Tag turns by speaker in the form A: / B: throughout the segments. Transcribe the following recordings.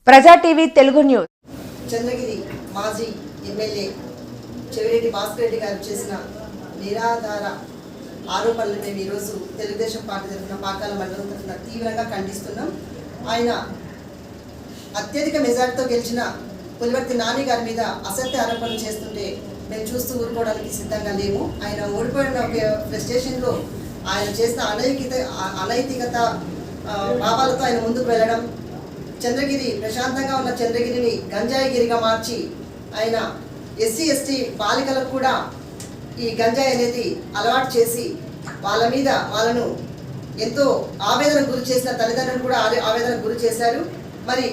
A: ప్రజా TV Telugu news.
B: Chandragiri మాజీ MLA Chevireddy Bhaskar Reddy గారు చేసిన నిరాధార ఆరోపణలు మేము ఈరోజు తెలుగుదేశం పార్టీ తరఫున పాకాల మండలం తరఫున తీవ్రంగా ఖండిస్తున్నాం. ఆయన అత్యధిక మెజార్టీతో గెలిచిన పులివర్తి నాని గారి మీద అసత్య ఆరోపణలు చేస్తుంటే మేము చూస్తూ ఊరుకోవడానికి సిద్ధంగా లేము. ఆయన ఓడిపోయిన ఫ్రస్ట్రేషన్లో ఆయన చేసిన అనైతికత భావాలతో ఆయన ముందుకు వెళ్ళడం, చంద్రగిరి ప్రశాంతంగా ఉన్న చంద్రగిరిని గంజాయిగిరిగా మార్చి ఆయన ఎస్సీ ఎస్టీ బాలికలకు కూడా ఈ గంజాయి అనేది అలవాటు చేసి వాళ్ళను ఎంతో ఆవేదనకు గురి చేసిన తల్లిదండ్రులు కూడా ఆవేదనకు గురి చేశారు. మరి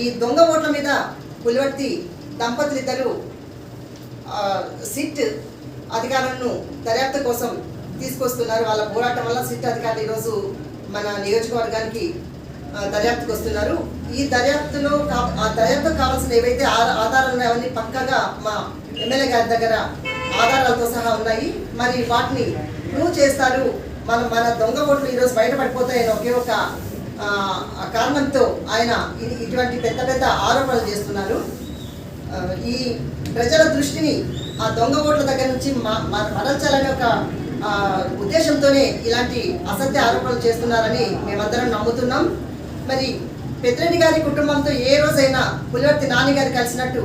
B: ఈ దొంగ ఓట్ల మీద పులివర్తి దంపతులు ఇద్దరు సిట్ అధికారులను దర్యాప్తు కోసం తీసుకొస్తున్నారు. వాళ్ళ పోరాటం వల్ల సిట్ అధికారులు ఈరోజు మన నియోజకవర్గానికి దర్యాప్తుకు వస్తున్నారు. ఈ దర్యాప్తులో దర్యాప్తుకు కావాల్సిన ఏవైతే ఆధారాలు ఉన్నాయో అవన్నీ పక్కగా మా ఎమ్మెల్యే గారి దగ్గర ఆధారాలతో సహా ఉన్నాయి. మరి వాటిని ప్రూవ్ చేస్తారు. మన దొంగ ఓట్లు ఈరోజు బయటపడిపోతాయని ఒకే ఒక కారణంతో ఆయన ఇటువంటి పెద్ద పెద్ద ఆరోపణలు చేస్తున్నారు. ఈ ప్రజల దృష్టిని ఆ దొంగ ఓట్ల దగ్గర నుంచి మరల్చాలనే ఒక ఉద్దేశంతోనే ఇలాంటి అసత్య ఆరోపణలు చేస్తున్నారని మేమందరం నమ్ముతున్నాం. మరి పెద్దిరెడ్డి గారి కుటుంబంతో ఏ రోజైనా పులివర్తి నాని గారు కలిసినట్టు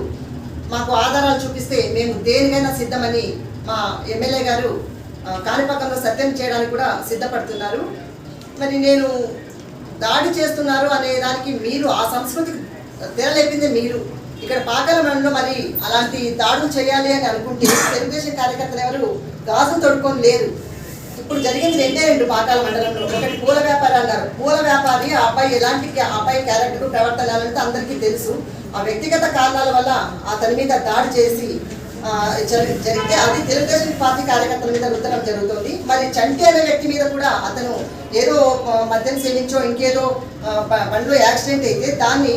B: మాకు ఆధారాలు చూపిస్తే మేము దేనికైనా సిద్ధమని మా ఎమ్మెల్యే గారు కాణిపాకంలో సత్యం చేయడానికి కూడా సిద్ధపడుతున్నారు. మరి నేను దాడి చేస్తున్నారు అనే దానికి మీరు ఆ సంస్కృతికి తెరలేపింది మీరు. ఇక్కడ పాకాల మండలంలో మరి అలాంటి దాడులు చేయాలి అని అనుకుంటే తెలుగుదేశం కార్యకర్తలు ఎవరు గాజులు తొడుకొని లేరు. ఇప్పుడు జరిగింది రెండు పాకాల మండలంలో. ఒకటి పూల వ్యాపారి అన్నారు. పూల వ్యాపారి ఆ అబ్బాయి అబ్బాయి క్యారెక్టర్ ప్రవర్తన అనేది అందరికీ తెలుసు. ఆ వ్యక్తిగత కారణాల వల్ల అతని మీద దాడి చేసి జరిగితే అది తెలుగుదేశం పార్టీ కార్యకర్తల మీద రుద్దడం జరుగుతుంది. మరి చంటి అనే వ్యక్తి మీద కూడా అతను ఏదో మద్యం సేవించో ఇంకేదో బండిలో యాక్సిడెంట్ అయితే దాన్ని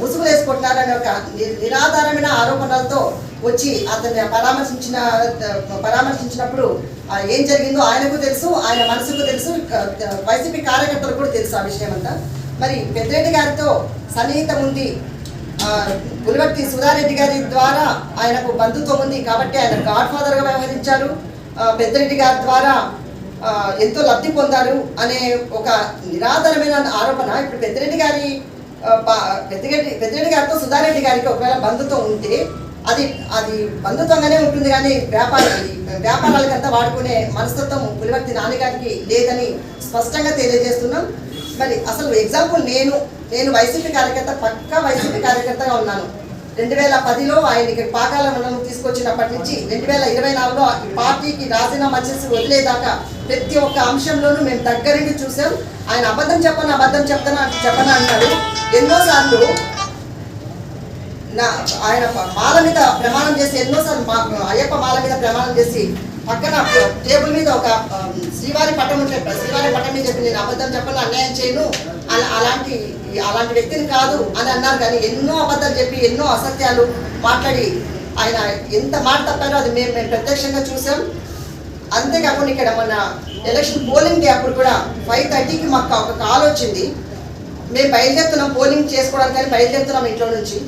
B: ముసుగు వేసుకుంటున్నారనే ఒక నిరాధారమైన ఆరోపణలతో వచ్చి అతన్ని పరామర్శించినప్పుడు ఏం జరిగిందో ఆయనకు తెలుసు, ఆయన మనసుకు తెలుసు, వైసీపీ కార్యకర్తలకు కూడా తెలుసు ఆ విషయం అంతా. మరి పెద్దిరెడ్డి గారితో సన్నిహితం ఉంది. పులివర్తి సుధారెడ్డి గారి ద్వారా ఆయనకు బంధుత్వం ఉంది కాబట్టి ఆయన గాడ్ ఫాదర్గా వ్యవహరించారు. పెద్దిరెడ్డి గారి ద్వారా ఎంతో లబ్ధి పొందారు అనే ఒక నిరాధారమైన ఆరోపణ. ఇప్పుడు పెద్దిరెడ్డి గారితో సుధారెడ్డి గారికి ఒకవేళ బంధుత్వం ఉంటే అది బంధుత్వంగానే ఉంటుంది, కానీ వ్యాపారాలకంతా వాడుకునే మనస్తత్వం పులివర్తి నాని గారికి లేదని స్పష్టంగా తెలియజేస్తున్నాం. మరి అసలు ఎగ్జాంపుల్ నేను వైసీపీ కార్యకర్త, పక్కా వైసీపీ కార్యకర్తగా ఉన్నాను. 2010లో ఆయన ఇక్కడ పాకాల మండలం తీసుకొచ్చినప్పటి నుంచి 2024లో ఈ పార్టీకి రాజీనామా చేసి వదిలేదాకా ప్రతి ఒక్క అంశంలోనూ మేము దగ్గరుండి చూసాం. ఆయన అబద్ధం చెప్పనా అన్నాడు. ఎన్నోసార్లు ఆయన మాల మీద ప్రమాణం చేసి అయ్యప్ప మాల మీద ప్రమాణం చేసి పక్కన టేబుల్ మీద ఒక శ్రీవారి పట్టం ఉంటే శ్రీవారి పట్టం మీద చెప్పి నేను అబద్ధం చెప్పను, అన్యాయం చేయను, అలాంటి వ్యక్తిని కాదు అని అన్నారు. కానీ ఎన్నో అబద్ధాలు చెప్పి ఎన్నో అసత్యాలు మాట్లాడి ఆయన ఎంత మాట తప్పారో అది మేము ప్రత్యక్షంగా చూసాం. అంతేకాకుండా ఇక్కడ మన ఎలక్షన్ పోలింగ్ డే అప్పుడు కూడా 5:30కి మాకు ఒక కాల్ వచ్చింది. మేము బయలుదేరుతున్నాం పోలింగ్ చేసుకోవడానికి, కానీ బయలుదేరుతున్నాం ఇంట్లో నుంచి.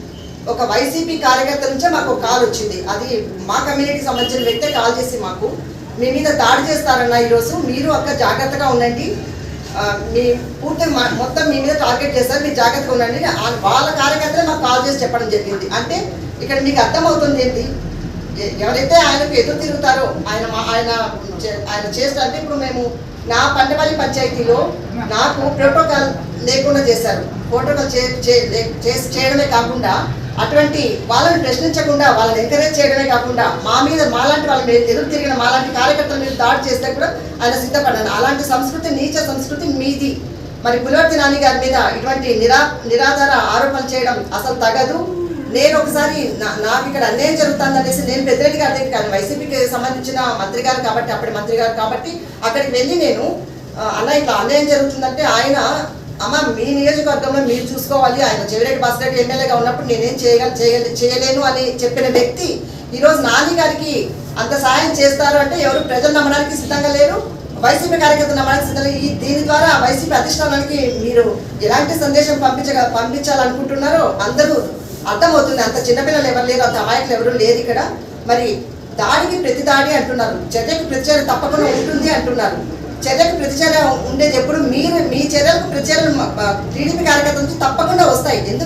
B: ఒక వైసీపీ కార్యకర్త నుంచే మాకు ఒక కాల్ వచ్చింది. అది మా కమ్యూనిటీకి సంబంధించిన వ్యక్తే కాల్ చేసి మాకు మీ మీద దాడి చేస్తారన్న ఈరోజు, మీరు అక్కడ జాగ్రత్తగా ఉండండి, మీ పూర్తి మొత్తం మీ మీద టార్గెట్ చేస్తారు, మీరు జాగ్రత్తగా ఉండండి. వాళ్ళ కార్యకర్తలే మాకు కాల్ చేసి చెప్పడం జరిగింది. అంటే ఇక్కడ మీకు అర్థమవుతుంది ఏంటి, ఎవరైతే ఆయనకు ఎదురు తిరుగుతారో ఆయన చేస్తారంటే ఇప్పుడు మేము నా పంటపల్లి పంచాయతీలో నాకు ప్రోటోకాల్ లేకుండా చేశారు. ప్రోటోకాల్ చేయడమే కాకుండా అటువంటి వాళ్ళని ప్రశ్నించకుండా వాళ్ళని ఎంకరేజ్ చేయడమే కాకుండా మాలాంటి వాళ్ళ మీద ఎదురు తిరిగిన మాలాంటి కార్యకర్తల మీద దాడి చేస్తే కూడా ఆయన సిద్ధపడ్డాను. అలాంటి సంస్కృతి, నీచ సంస్కృతి మీది. మరి పులివర్తి నాని గారి మీద ఇటువంటి నిరాధార ఆరోపణలు చేయడం అసలు తగదు. నేను ఒకసారి నాకు ఇక్కడ అన్యాయం జరుగుతుంది అనేసి నేను పెద్దిరెడ్డి గారి దగ్గర కానీ వైసీపీకి సంబంధించిన మంత్రి గారు కాబట్టి అప్పటి మంత్రి గారు కాబట్టి అక్కడికి వెళ్ళి నేను ఇట్లా అన్యాయం జరుగుతుందంటే ఆయన అమ్మ మీ నియోజకవర్గంలో మీరు చూసుకోవాలి, ఆయన చెవిరెడ్డి భాస్కర్ రెడ్డి ఎమ్మెల్యేగా ఉన్నప్పుడు నేనేం చేయలేను అని చెప్పిన వ్యక్తి ఈరోజు నాని గారికి అంత సాయం చేస్తారు అంటే ఎవరు ప్రజలు నమ్మడానికి సిద్ధంగా లేరు. వైసీపీ కార్యకర్తలు నమ్మడానికి సిద్ధంగా దీని ద్వారా వైసీపీ అధిష్టానానికి మీరు ఎలాంటి సందేశం పంపించాలనుకుంటున్నారో అందరూ అర్థమవుతుంది. అంత చిన్నపిల్లలు ఎవరు లేరు, అంత అమాయకులు ఎవరు లేరు ఇక్కడ. మరి దాడికి ప్రతి దాడి అంటున్నారు, చర్యకు ప్రతిచర్య తప్పకుండా ఉంటుంది అంటున్నారు. చర్యకు ప్రతిచర్య ఉండేది ఎప్పుడు మీరు మీ చర్యలకు ప్రతిచర్యలు టీడీపీ కార్యకర్తల నుంచి తప్పకుండా వస్తాయి. ఎందుకు